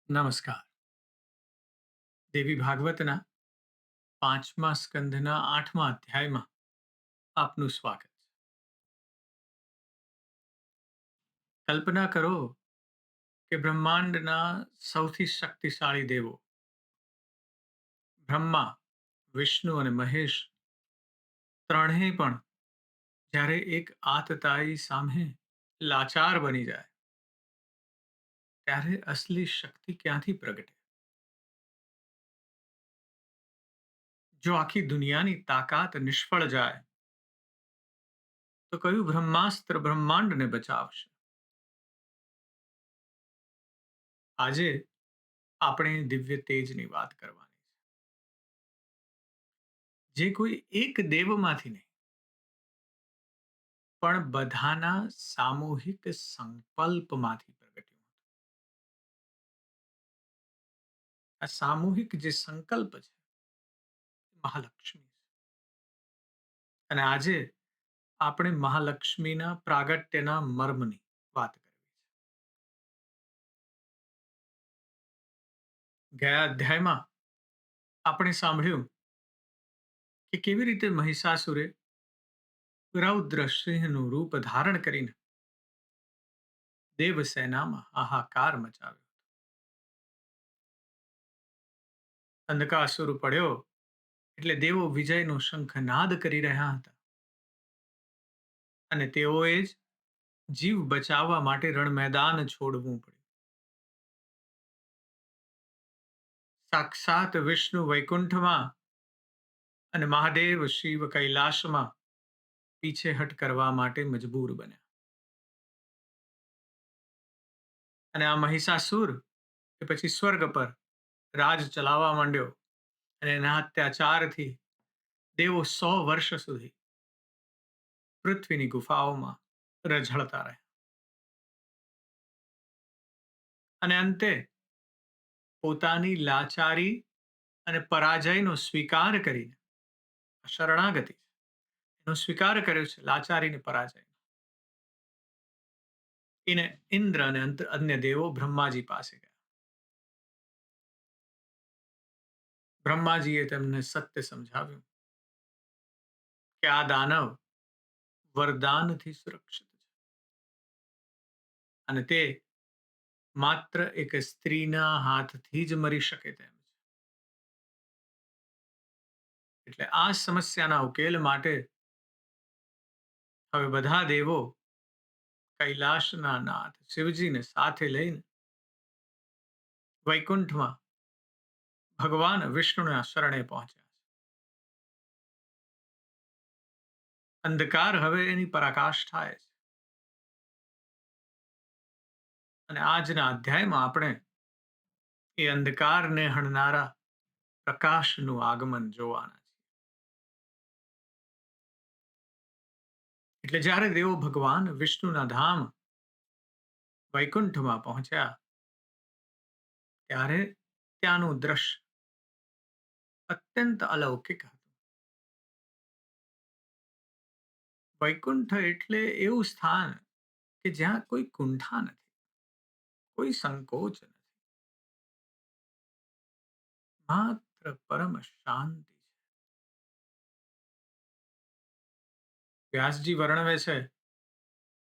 નમસ્કાર. દેવી ભાગવતના 5મા સ્કંધના 8મા અધ્યાયમાં આપનું સ્વાગત છે. કલ્પના કરો કે બ્રહ્માંડના સૌથી શક્તિશાળી દેવો બ્રહ્મા, વિષ્ણુ અને મહેશ ત્રણેય પણ જ્યારે એક આતતાયી સામે લાચાર બની જાય ત્યારે અસલી શક્તિ ક્યાંથી પ્રગટે? જો આખી દુનિયાની તાકાત નિષ્ફળ જાય તો કયું બ્રહ્માસ્ત્ર બ્રહ્માંડને બચાવશે? આજે આપણે દિવ્ય તેજની વાત કરવાની છે, જે કોઈ એક દેવમાંથી નહીં પણ બધાના સામૂહિક સંકલ્પમાંથી પ્રગટ્યું. આ સામૂહિક જે સંકલ્પ છે મહાલક્ષ્મી છે. અને આજે આપણે મહાલક્ષ્મીના પ્રાગટ્યના મર્મની વાત કરવી છે. ગયા અધ્યાયમાં આપણે સાંભળ્યું કે કેવી રીતે મહિષાસુરે રૌદ્ર સિંહનું રૂપ ધારણ કરીને દેવસેનામાં હાહાકાર મચાવ્યો. અંધકાસુર પડ્યો એટલે દેવો વિજયનો શંખનાદ કરી રહ્યા હતા અને તેઓએ જ જીવ બચાવવા માટે રણ મેદાન છોડવું પડ્યું. સાક્ષાત વિષ્ણુ વૈકુંઠમાં અને મહાદેવ શિવ કૈલાશમાં પીછેહટ કરવા માટે મજબૂર બન્યા. અને આ મહિષાસુર એ પછી સ્વર્ગ પર રાજ ચલાવવા માંડ્યો અને એના અત્યાચારથી દેવો 100 વર્ષ સુધી પૃથ્વીની ગુફાઓમાં રઝળતા રહ્યા. અને અંતે પોતાની લાચારી અને પરાજયનો સ્વીકાર કરીને શરણાગતિ એનો સ્વીકાર કર્યો છે, લાચારીને પરાજય એને ઇન્દ્ર અને અન્ય દેવો બ્રહ્માજી પાસે ગયા. બ્રહ્માજીએ તેમને સત્ય સમજાવ્યું કે આ દાનવ વરદાનથી સુરક્ષિત છે અને તે માત્ર એક સ્ત્રીના હાથથી જ મરી શકે તેમ છે. એટલે આ સમસ્યાના ઉકેલ માટે હવે બધા દેવો કૈલાશના નાથ શિવજીને સાથે લઈને વૈકુંઠમાં ભગવાન વિષ્ણુના શરણે પહોંચ્યા છે. અંધકાર હવે એની પરાકાષ્ઠાએ છે. અને આજના અધ્યાયમાં આપણે એ અંધકારને હણનારા પ્રકાશનું આગમન જોવાના છે. એટલે જ્યારે દેવો ભગવાન વિષ્ણુના ધામ વૈકુંઠમાં પહોંચ્યા ત્યારે ત્યાંનું દ્રશ્ય અત્યંત અલૌકિક હતું. વૈકુંઠ એટલે એવું સ્થાન કે જ્યાં કોઈ કુંઠા નથી, કોઈ સંકોચ નથી, માત્ર પરમ શાંતિ છે. વ્યાસજી વર્ણવે છે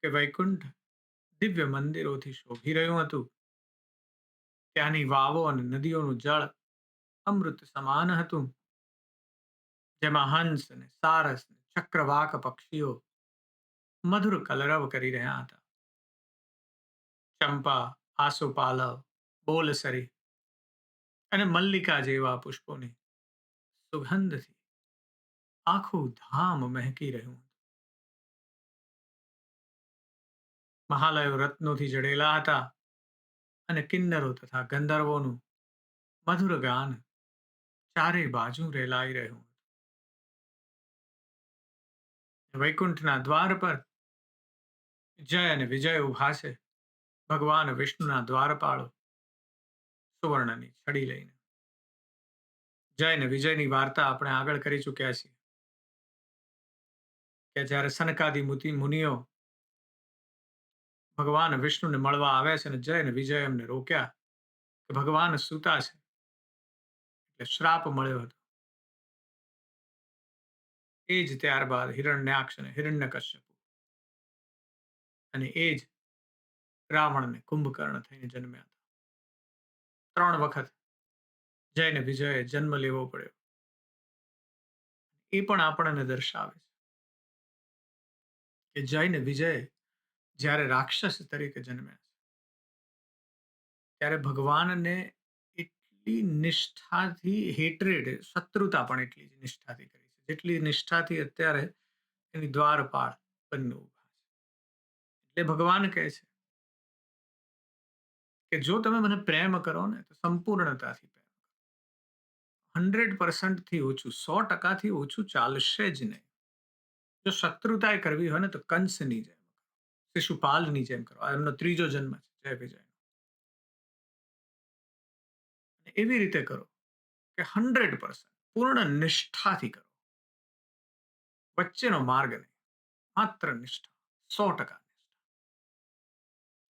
કે વૈકુંઠ દિવ્ય મંદિરોથી શોભી રહ્યું હતું. ત્યાંની વાવો અને નદીઓનું જળ અમૃત સમાન હતું, જેમાં હંસ અને સારસ અને ચક્રવાક પક્ષીઓ મધુર કલરવ કરી રહ્યા હતા. ચંપા, આસોપાલવ, બોલસરી અને મલ્લિકા જેવા પુષ્પોની સુગંધથી આખું ધામ મહેકી રહ્યું હતું. મહાલયો રત્નોથી જડેલા હતા અને કિન્નરો તથા ગંધર્વોનું મધુર ગાન ચારે બાજુ રેલાઈ રહ્યું હતું. વૈકુંઠના દ્વાર પર જય અને વિજય ઉભા છે. ભગવાન વિષ્ણુના દ્વારપાળો સુવર્ણની છડી લઈને. જય અને વિજયની વાર્તા આપણે આગળ કરી ચૂક્યા છીએ કે જ્યારે સનકાદી મુનિઓ ભગવાન વિષ્ણુને મળવા આવ્યા છે અને જય અને વિજય એમને રોક્યા કે ભગવાન સૂતા છે એટલે શ્રાપ મળ્યો હતો. એ જ ત્યારબાદ હિરણ્યાક્ષ અને હિરણ્યકશ્યપ અને એ જ રાવણને કુંભકર્ણ થઈને જન્મ્યા હતા. 3 વખત જય ને વિજયે જન્મ લેવો પડ્યો. એ પણ આપણને દર્શાવે છે કે જય ને વિજય જ્યારે રાક્ષસ તરીકે જન્મ્યા છે ત્યારે ભગવાનને એટલી નિષ્ઠાથી હેટ્રેડ શત્રુતા પણ એટલી જ નિષ્ઠાથી કરી છે જેટલી નિષ્ઠાથી અત્યારે એની દ્વારપાળ બની ઉભા છે. એટલે ભગવાન કહે છે કે જો તમે મને પ્રેમ કરો ને તો સંપૂર્ણતાથી પ્રેમ કરો. 100% ઓછું, 100% ઓછું ચાલશે જ નહીં. જો શત્રુતાએ કરવી હોય ને તો કંસની જેમ કરો, શિશુપાલની જેમ કરો. આ એમનો 3જો જન્મ છે જય વિજય. એવી રીતે કરો કે 100% પૂર્ણ નિષ્ઠાથી કરો. વચ્ચેનો માર્ગ નહીં, માત્ર નિષ્ઠા, 100% નિષ્ઠા.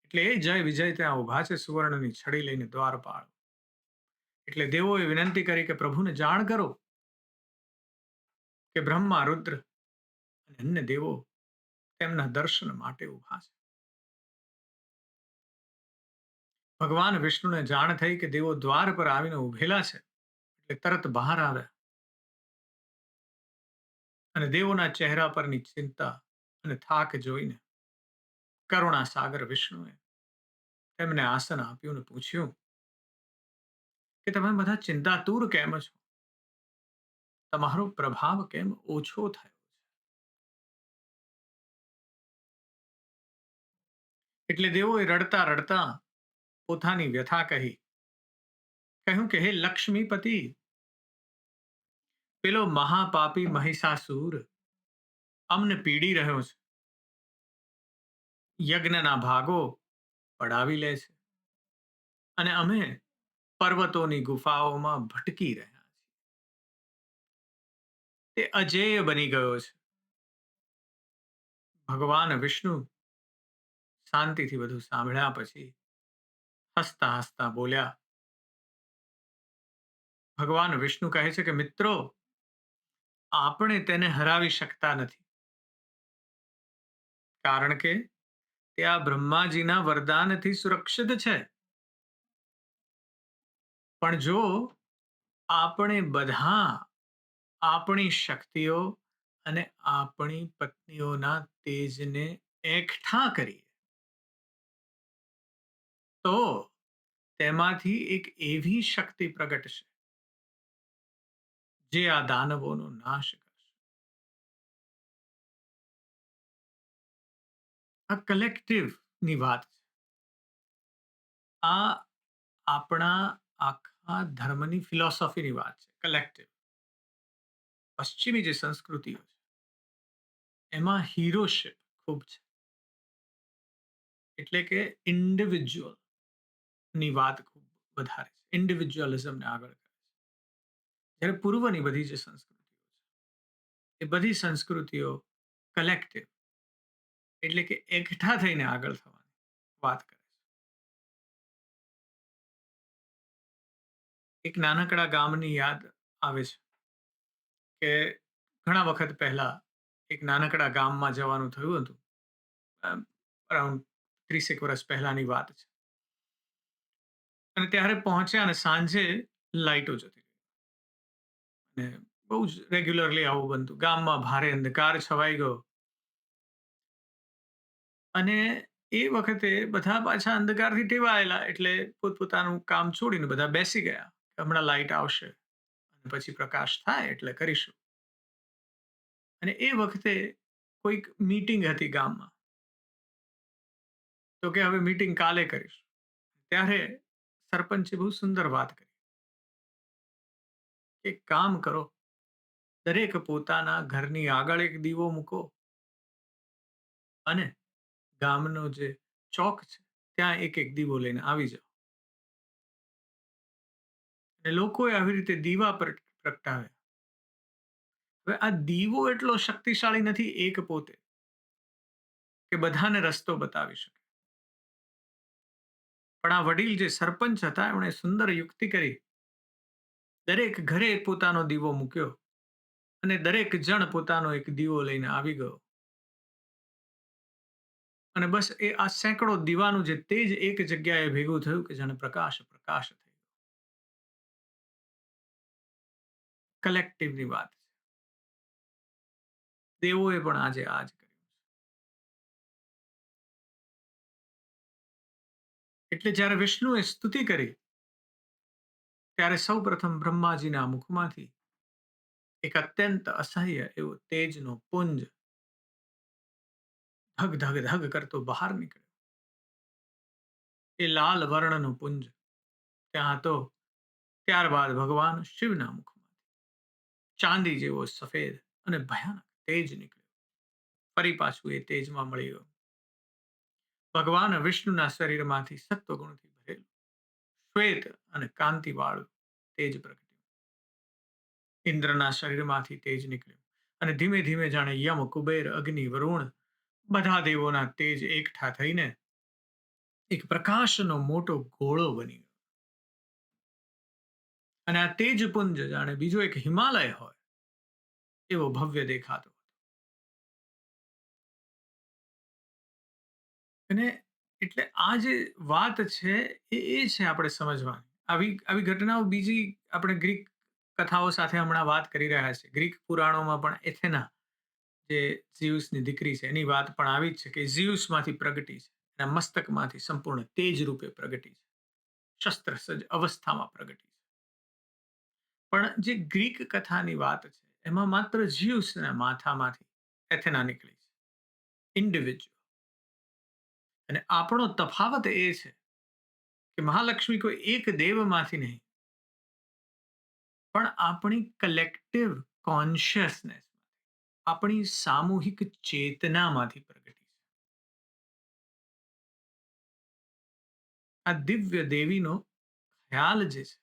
એટલે એ જય વિજય ત્યાં ઉભા છે સુવર્ણની છડી લઈને દ્વારપાળ. એટલે દેવોએ વિનંતી કરી કે પ્રભુને જાણ કરો કે બ્રહ્મા, રુદ્ર અને અન્ય દેવો તેમના દર્શન માટે ઉભા છે. ભગવાન વિષ્ણુને જાણ થઈ કે દેવો દ્વાર પર આવીને ઉભેલા છે એટલે તરત બહાર આવ્યા અને દેવોના ચહેરા પરની ચિંતા અને થાક જોઈને કરુણા સાગર વિષ્ણુએ તેમને આસન આપ્યું ને પૂછ્યું કે તમે બધા ચિંતાતુર કેમ છો? તમારો પ્રભાવ કેમ ઓછો થયો? એટલે દેવોએ રડતા રડતા પોતાની વ્યથા કહી. કહ્યું કે હે લક્ષ્મીપતિ, પેલો મહાપાપી મહિષાસુર અમને પીડી રહ્યો છે. યજ્ઞના ભાગો પડાવી લે છે અને અમે પર્વતોની ગુફાઓમાં ભટકી રહ્યા છીએ. તે અજેય બની ગયો છે. ભગવાન વિષ્ણુ શાંતિથી બધું સાંભળ્યા પછી હસતા હસતા બોલ્યા. ભગવાન વિષ્ણુ કહે છે કે મિત્રો, આપણે તેને હરાવી શકતા નથી કારણ કે તે આ બ્રહ્માજીના વરદાનથી સુરક્ષિત છે. પણ જો આપણે બધા આપણી શક્તિઓ અને આપણી પત્નીઓના તેજને એકઠા કરીએ તો તેમાંથી એક એવી શક્તિ પ્રગટશે જે આ દાનવોનો નાશ કરશે. આ કલેક્ટિવ ની વાત છે. આ આપણા આખા ધર્મની ફિલોસોફીની વાત છે. કલેક્ટિવ. પશ્ચિમી જે સંસ્કૃતિઓ છે એમાં હીરોશિપ ખૂબ છે. એટલે કે ઇન્ડિવિજ્યુઅલ ની વાત ખૂબ વધારે છે. ઇન્ડિવિજ્યુઅલિઝમને આગળ કરે છે. જ્યારે પૂર્વની બધી જે સંસ્કૃતિઓ છે એ બધી સંસ્કૃતિઓ કલેક્ટિવ એટલે કે એકઠા થઈને આગળ થવાની વાત કરે છે. એક નાનકડા ગામની યાદ આવે છે કે ઘણા વખત પહેલા એક નાનકડા ગામમાં જવાનું થયું હતું. અરાઉન્ડ 30 વર્ષ પહેલાની વાત છે. અને ત્યારે પહોંચ્યા અને સાંજે લાઈટો જતી રહી. અને બહુ જ રેગ્યુલરલી આવું બનતું. ગામમાં ભારે અંધકાર છવાઈ ગયો. અને એ વખતે બધા પાછા અંધકારથી ટેવાયેલા એટલે પોતપોતાનું કામ છોડીને બધા બેસી ગયા. હમણાં લાઈટ આવશે અને પછી પ્રકાશ થાય એટલે કરીશું. અને એ વખતે કોઈક મીટિંગ હતી ગામમાં. તો કે હવે મીટિંગ કાલે કરીશું. ત્યારે સરપંચે બહુ સુંદર વાત કરી. એક કામ કરો, દરેક પોતાના ઘરની આગળ એક દીવો મૂકો અને ગામનો જે ચોક છે ત્યાં એક એક દીવો લઈને આવી જાઓ. અને લોકોએ આવી રીતે દીવા પ્રગટાવ્યા. હવે આ દીવો એટલો શક્તિશાળી નથી એક પોતે કે બધાને રસ્તો બતાવી શકે. પણ આ વડીલ જે સરપંચ હતા એમણે સુંદર યુક્તિ કરી. દરેક ઘરે એક પોતાનો દીવો મૂક્યો અને દરેક જણ પોતાનો એક દીવો લઈને આવી ગયો. અને બસ એ આ સેંકડો દીવાનું જે તેજ એક જગ્યાએ ભેગું થયું કે જાણે પ્રકાશ પ્રકાશ થઈ ગયો. કલેક્ટિવની વાત છે. દેવોએ પણ આજે આ જ કર્યું. એટલે જ્યારે વિષ્ણુએ સ્તુતિ કરી ત્યારે સૌ પ્રથમ બ્રહ્માજીના મુખમાંથી એક અત્યંત અસહ્ય એવો તેજનો પુંજ ધગ ધગ ધગ કરતો બહાર નીકળ્યો. એ લાલ વર્ણનું પુંજ ત્યાં હતો. ત્યારબાદ ભગવાન શિવના મુખમાંથી ચાંદી જેવો સફેદ અને ભયાનક તેજ નીકળ્યો. ફરી પાછું એ તેજમાં મળી ગયું. ભગવાન વિષ્ણુના શરીરમાંથી સત્વગુણથી ભરેલું શ્વેત અને કાંતિવાળું તેજ પ્રગટ્યું. ઇન્દ્રના શરીરમાંથી તેજ નીકળ્યું અને ધીમે ધીમે જાણે યમ, કુબેર, અગ્નિ, વરુણ બધા દેવોના તેજ એકઠા થઈને એક પ્રકાશનો મોટો ગોળો બની ગયો. અને આ તેજપુંજ જાણે બીજો એક હિમાલય હોય એવો ભવ્ય દેખાતો. અને એટલે આ જે વાત છે એ છે આપણે સમજવાની. આવી આવી ઘટનાઓ બીજી આપણે ગ્રીક કથાઓ સાથે હમણાં વાત કરી રહ્યા છે. ગ્રીક પુરાણોમાં પણ એથેના જે ઝિયુસની દીકરી છે એની વાત પણ આવી જ છે કે ઝિયુસમાંથી પ્રગટી છે. એના મસ્તકમાંથી સંપૂર્ણ તેજ રૂપે પ્રગટી છે. શસ્ત્ર સજ્જ અવસ્થામાં પ્રગટી છે. પણ જે ગ્રીક કથાની વાત છે એમાં માત્ર ઝિયુસના માથામાંથી એથેના નીકળી છે. ઇન્ડિવિજ્યુઅલ. અને આપણો તફાવત એ છે કે મહાલક્ષ્મી કોઈ એક દેવમાંથી નહીં પણ આપણી કલેક્ટિવ કોન્શિયસનેસ, આપણી સામૂહિક ચેતનામાંથી પ્રગટી છે. આ દિવ્ય દેવીનો ખ્યાલ જે છે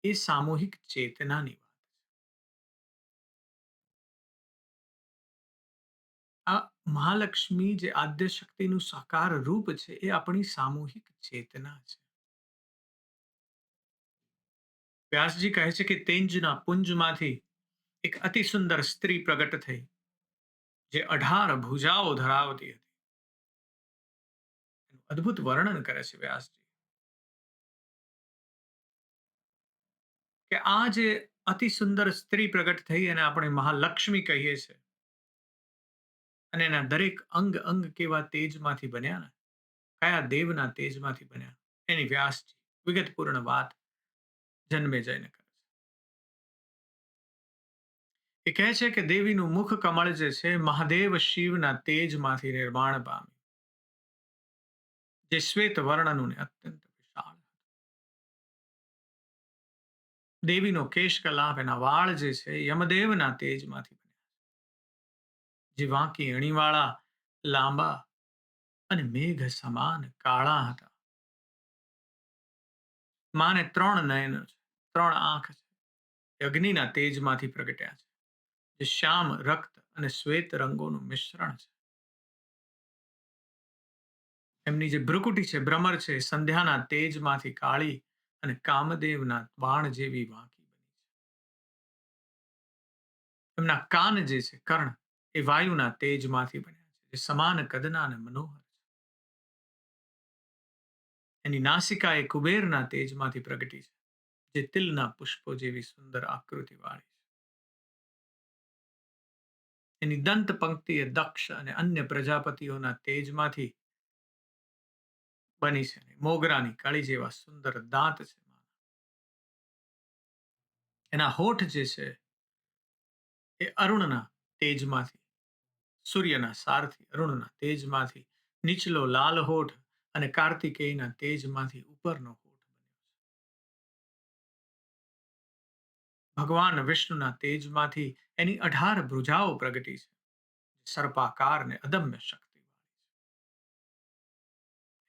એ સામૂહિક ચેતનાની વાત છે. આ મહાલક્ષ્મી જે આદ્ય શક્તિનું સાકાર રૂપ છે એ આપણી સામૂહિક ચેતના છે. વ્યાસજી કહે છે કે તેંજના પુંજમાંથી એક અતિ સુંદર સ્ત્રી પ્રગટ થઈ જે 18 ભુજાઓ ધરાવતી હતી. એનું અદ્ભુત વર્ણન કરે છે વ્યાસજી કે આ જે અતિ સુંદર સ્ત્રી પ્રગટ થઈ અને આપણે મહાલક્ષ્મી કહીએ છીએ અને એના દરેક અંગ અંગ કેવા તેજમાંથી બન્યા ને કયા દેવના તેજમાંથી બન્યા એની વ્યાસજી વિગતપૂર્ણ વાત જન્મે જઈને કરે છે. એ કહે છે કે દેવીનું મુખ કમળ જે છે મહાદેવ શિવના તેજમાંથી નિર્માણ પામી જે શ્વેત વર્ણનું ને અત્યંત વિશાળ. દેવીનો કેશકલાપ એના વાળ જે છે યમદેવના તેજમાંથી બન્યા જે વાંકી અણીવાળા લાંબા અને મેઘ સમાન કાળા હતા. માને 3 નયન છે, 3 આંખ છે. એ અગ્નિના તેજમાંથી પ્રગટ્યા છે જે શ્યામ, રક્ત અને શ્વેત રંગોનું મિશ્રણ છે. એમની જે ભ્રુકુટી છે ભ્રમર છે સંધ્યાના તેજમાંથી કાળી અને કામદેવના બાણ જેવી વાંકી બની છે. એમના કાન જે છે કર્ણ એ વાયુના તેજમાંથી બન્યા છે જે સમાન કદના અને મનોહર છે. એની નાસિકા એ કુબેરના તેજમાંથી પ્રગટી છે જે તિલના પુષ્પો જેવી સુંદર આકૃતિ વાળી છે. એની દંત પંક્તિ એ દક્ષ અને અન્ય પ્રજાપતિઓના તેજમાંથી બની છે. મોગરાની કળી જેવા સુંદર દાંત છે. એના હોઠ જે છે એ અરુણના તેજમાંથી સૂર્યના સારથી અરુણના તેજમાંથી નીચલો લાલ હોઠ અને કાર્તિકેયના તેજમાંથી ઉપરનો હોઠ બન્યો છે. ભગવાન વિષ્ણુના તેજમાંથી એની 18 ભુજાઓ પ્રગટી છે સર્પાકાર ને અદમ્ય શક્તિ વાળી છે.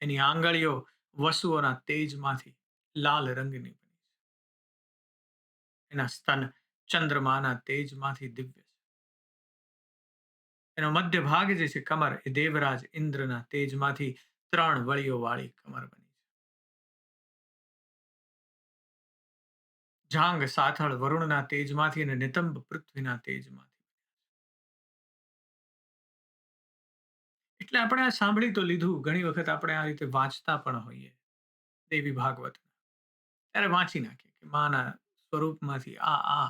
એની આંગળીઓ વસુઓના તેજમાંથી લાલ રંગની બની છે. એના સ્તન ચંદ્રમાના તેજમાંથી દિવ્ય છે. એનો મધ્ય ભાગ જે છે કમર એ દેવરાજ ઇન્દ્રના તેજમાંથી 3 વળીઓ વાળી કમર બની છે. જાંગ સાથળ વરુણના તેજમાંથી અને નિતંબ પૃથ્વીના તેજમાંથી. એટલે આપણે આ સાંભળી તો લીધું, ઘણી વખત આપણે આ રીતે વાંચતા પણ હોઈએ દેવી ભાગવત. ત્યારે વાંચી નાખીએ કે માના સ્વરૂપમાંથી આ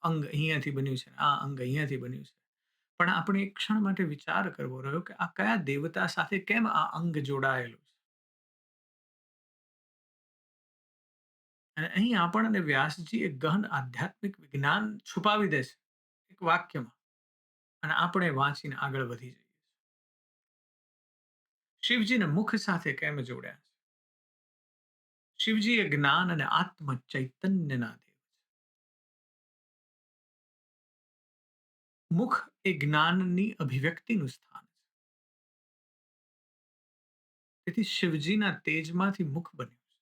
અંગ અહીંયાથી બન્યું છે, આ અંગ અહીંયાથી બન્યું છે. પણ આપણે એક ક્ષણ માટે વિચાર કરવો રહ્યો કે આ કયા દેવતા સાથે કેમ આ અંગ જોડાયેલું છે. અને અહીં આપણને વ્યાસજી એક ગહન આધ્યાત્મિક વિજ્ઞાન છુપાવી દે છે એક વાક્યમાં, અને આપણે વાંચીને આગળ વધી જઈએ. શિવજીને મુખ સાથે કેમ જોડ્યા છે? શિવજી એ જ્ઞાન અને આત્મ ચૈતન્યના દેવ. મુખ એ જ્ઞાનની અભિવ્યક્તિનું સ્થાન છે. તેથી શિવજીના તેજમાંથી મુખ બન્યું છે,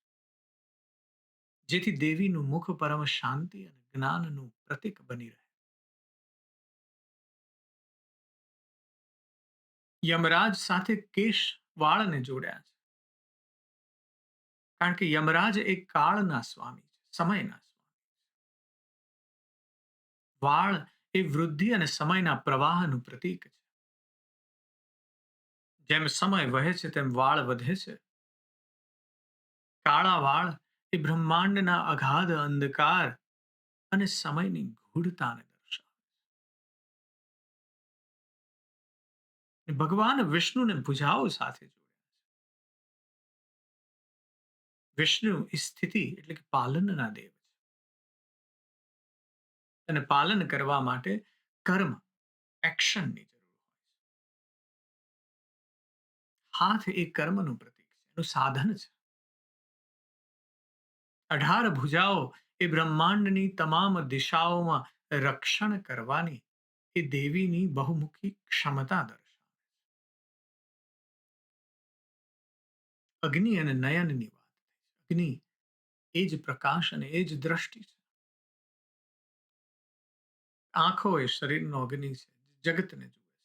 જેથી દેવીનું મુખ પરમ શાંતિ અને જ્ઞાનનું પ્રતીક બની રહે. યમરાજ સાથે કેશ વાળને જોડ્યા છે, કારણ કે યમરાજ એ કાળના સ્વામી છે, સમયના સ્વામી. વાળ એ વૃદ્ધિ અને સમયના પ્રવાહનું પ્રતીક છે. જેમ સમય વહે છે તેમ વાળ વધે છે. કાળા વાળ એ બ્રહ્માંડના અગાધ અંધકાર અને સમયની ગૂઢતાને દર્શાવે છે. ભગવાન વિષ્ણુને ભુજાઓ સાથે જોડ્યા છે. વિષ્ણુ એ સ્થિતિ એટલે કે પાલનના દેવ છે, અને પાલન કરવા માટે કર્મ, એક્શનની જરૂર હોય છે. હાથ એ કર્મનું પ્રતીક છે, એનું સાધન છે. 18 ભુજાઓ એ બ્રહ્માંડની તમામ દિશાઓમાં રક્ષણ કરવાની એ દેવીની બહુમુખી ક્ષમતા દર્શાવે. અગ્નિ અને નયનની વાત. અગ્નિ એ જ પ્રકાશ અને એ જ દ્રષ્ટિ છે. આંખો એ શરીરનો અગ્નિ છે, જગતને જુએ છે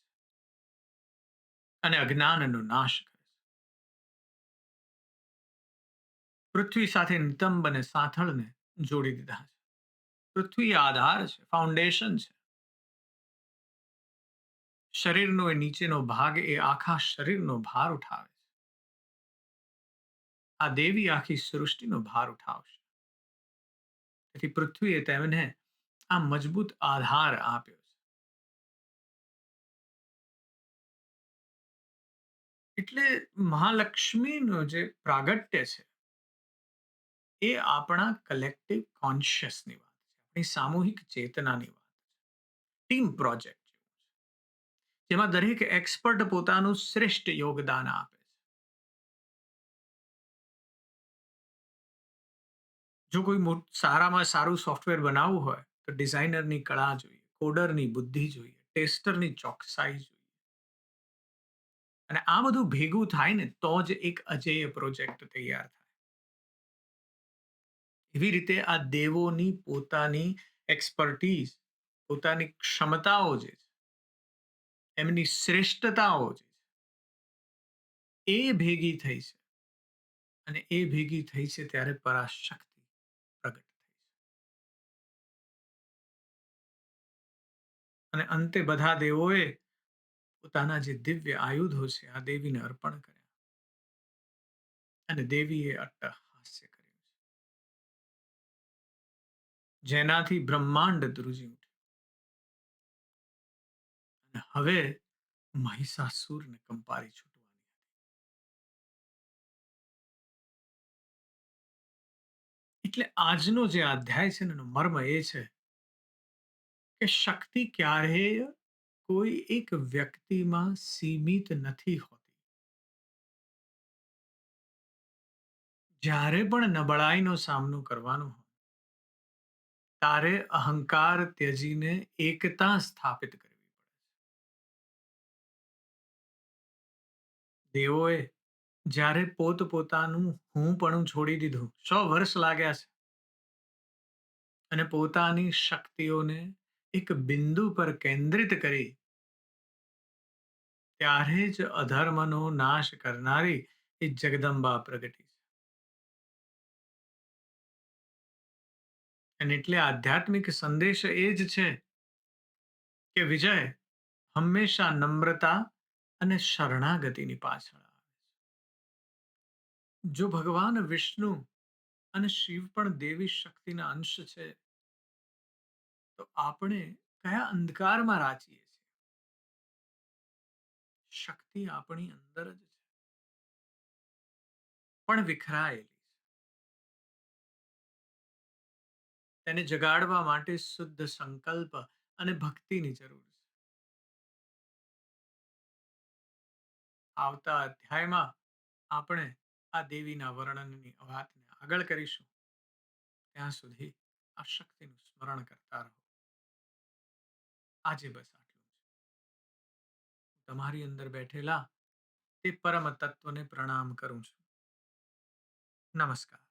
અને અજ્ઞાનનો નાશ કરે છે. પૃથ્વી સાથે નિતંબ અને સાથળને જોડી દીધા છે. પૃથ્વી આધાર છે, ફાઉન્ડેશન છે. શરીરનો એ નીચેનો ભાગ એ આખા શરીરનો ભાર ઉઠાવે છે. આ દેવી આખી સૃષ્ટિનો ભાર ઉઠાવશે. તેથી પૃથ્વીએ તેમને આ મજબૂત આધાર આપ્યો છે. એટલે મહાલક્ષ્મીનું જે પ્રાગટ્ય છે એ આપણા કલેક્ટિવ કોન્શિયસની વાત છે, આપણી સામૂહિક ચેતનાની વાત છે. ટીમ પ્રોજેક્ટ જેમાં દરેક એક્સપર્ટ પોતાનું શ્રેષ્ઠ યોગદાન આપે છે. જો કોઈ સારામાં સારું સોફ્ટવેર બનાવવું હોય તો ડિઝાઇનરની કળા જોઈએ, કોડરની બુદ્ધિ જોઈએ, ટેસ્ટરની ચોકસાઈ જોઈએ. અને આ બધું ભેગું થાય ને તો જ એક અજેય પ્રોજેક્ટ તૈયાર થાય. એવી રીતે આ દેવોની પોતાની એક્સપર્ટીઝ, પોતાની ક્ષમતાઓ જે છે, એમની શ્રેષ્ઠતાઓ જે છે એ ભેગી થઈ છે. અને એ ભેગી થઈ છે ત્યારે પરાશક્તિ પ્રગટ થઈ છે. અને અંતે બધા દેવોએ પોતાના જે દિવ્ય આયુધો છે આ દેવીને અર્પણ કર્યા, અને દેવીએ અટ્ટહાસ્ય કર્યું છે, જેનાથી બ્રહ્માંડ ધ્રુજી ઉઠ્યું. અને હવે મહિષાસુરને કંપારી છૂટવાની. એટલે આજનો જે અધ્યાય છે ને એનો મર્મ એ છે કે શક્તિ ક્યારેય કોઈ એક વ્યક્તિમાં સીમિત નથી હોતી. જ્યારે પણ નબળાઈનો સામનો કરવાનો હોય ત્યારે અહંકાર ત્યજીને એકતા સ્થાપિત કરવી પડે છે. દેવોએ જ્યારે પોતપોતાનું હું પણ છોડી દીધું, 100 વર્ષ લાગ્યા છે, અને પોતાની શક્તિઓને એક બિંદુ પર કેન્દ્રિત કરી, ત્યારે જ અધર્મનો નાશ કરનારી એ જગદંબા પ્રગટી છે. અને એટલે આધ્યાત્મિક સંદેશ એ જ છે કે વિજય હંમેશા નમ્રતા અને શરણાગતિની પાછળ આવે છે. જો ભગવાન વિષ્ણુ અને શિવ પણ દેવી શક્તિના અંશ છે, તો આપણે કયા અંધકારમાં રાચીએ છીએ? શક્તિ આપણી અંદર જ છે, પણ વિખરાયેલી છે. તેને જગાડવા માટે શુદ્ધ સંકલ્પ અને ભક્તિની જરૂર છે. આવતા અધ્યાયમાં આપણે આ દેવીના વર્ણનની વાતને આગળ કરીશું. ત્યાં સુધી આ શક્તિનું સ્મરણ કરતા રહો. આજે બસ આટલું જ. તમારી અંદર બેઠેલા તે પરમ તત્વને પ્રણામ કરું છું. નમસ્કાર.